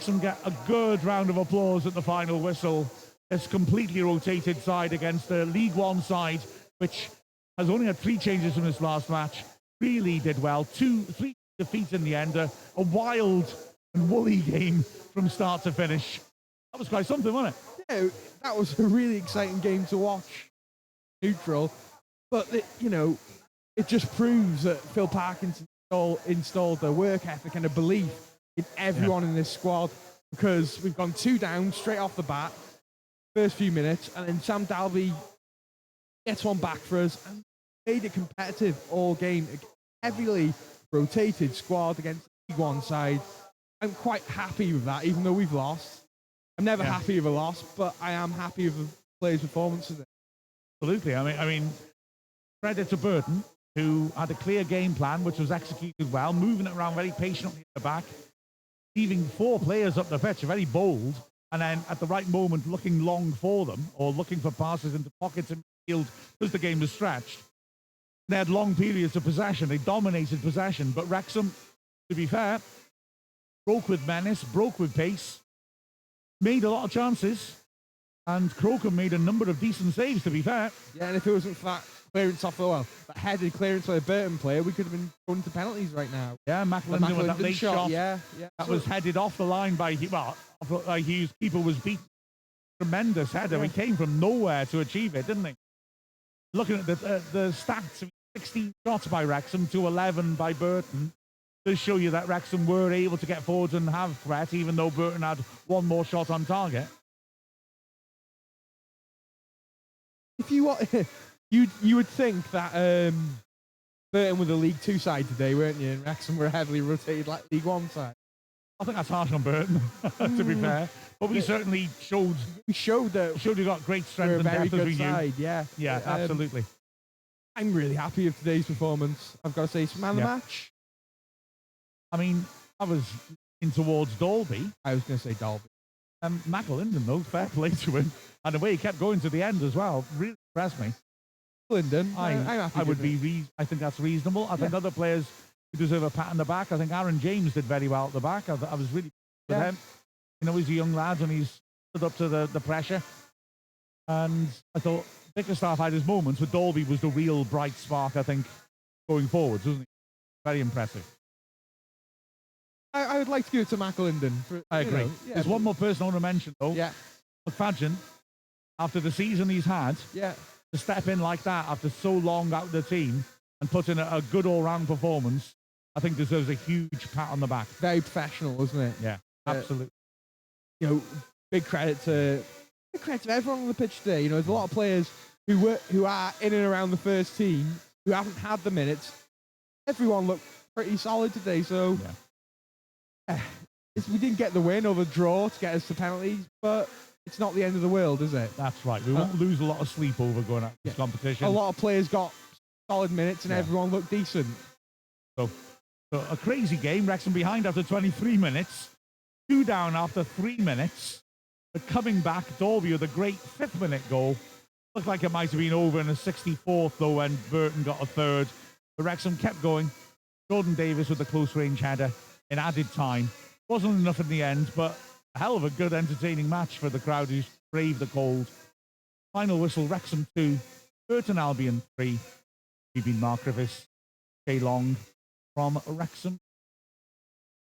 Wrexham get a good round of applause at the final whistle. This completely rotated side against the League One side, which has only had 3 changes from this last match. Really did well. 3 defeats in the end. A wild and woolly game from start to finish. That was quite something, wasn't it? Yeah, that was a really exciting game to watch. Neutral. But, it just proves that Phil Parkinson installed a work ethic and a belief in everyone in this squad, because we've gone 2 down straight off the bat, first few minutes, and then Sam Dalby gets one back for us and made it competitive all game. A heavily rotated squad against the League One side. I'm quite happy with that, even though we've lost. I'm never happy with a loss, but I am happy with the players' performances. Absolutely. I mean, credit to Burton, who had a clear game plan, which was executed well, moving it around very patiently at the back, leaving 4 players up the pitch, very bold, and then at the right moment looking long for them, or looking for passes into pockets in midfield because the game was stretched. They had long periods of possession. They dominated possession, but Wrexham, to be fair, broke with menace, broke with pace, made a lot of chances, and Crocombe made a number of decent saves, to be fair. Yeah, and if it wasn't for that clearance off that headed clearance by a Burton player, we could have been going to penalties right now. Yeah, McAlinden with that late shot. Yeah. That was headed off the line by Hughes. Keeper was beaten. Tremendous header. He came from nowhere to achieve it, didn't he? Looking at the stats, 16 shots by Wrexham to 11 by Burton, to show you that Wrexham were able to get forward and have threat, even though Burton had 1 more shot on target. If you want, you would think that Burton were the League 2 side today, weren't you? And Wrexham were a heavily rotated League 1 side. I think that's harsh on Burton, to be fair. But we certainly showed we got great strength and depth as we knew. Yeah, absolutely. I'm really happy with today's performance. I've got to say, it's man of the match. I mean, I was in towards Dalby. I was going to say Dalby. McAlinden, though, fair play to him. And the way he kept going to the end as well, really impressed me. Linden, I think that's reasonable. I think other players who deserve a pat on the back. I think Aaron James did very well at the back. I was really with him. He's a young lad and he's stood up to the pressure. And I thought Bickerstaff had his moments, but Dalby was the real bright spark, I think, going forwards, wasn't he? Very impressive. I would like to give it to McAlinden. I agree. There's one more person I want to mention, though. Yeah. McFadden, after the season he's had, to step in like that after so long out of the team and put in a good all-round performance, I think deserves a huge pat on the back. Very professional, isn't it? Yeah, absolutely. Big credit to everyone on the pitch today. There's a lot of players who are in and around the first team who haven't had the minutes. Everyone looked pretty solid today, so we didn't get the win or the draw to get us to penalties, but it's not the end of the world, is it? That's right. We won't lose a lot of sleep over going at this competition. A lot of players got solid minutes and everyone looked decent. So a crazy game. Wrexham behind after 23 minutes. 2 down after 3 minutes. But coming back, Dalby with a great 5th-minute goal. Looked like it might have been over in the 64th, though, when Burton got a 3rd. But Wrexham kept going. Jordan Davis with the close-range header in added time. Wasn't enough in the end, but a hell of a good, entertaining match for the crowd who braved the cold. Final whistle, Wrexham 2, Burton Albion 3. We've been Mark Griffiths, Chay from Wrexham.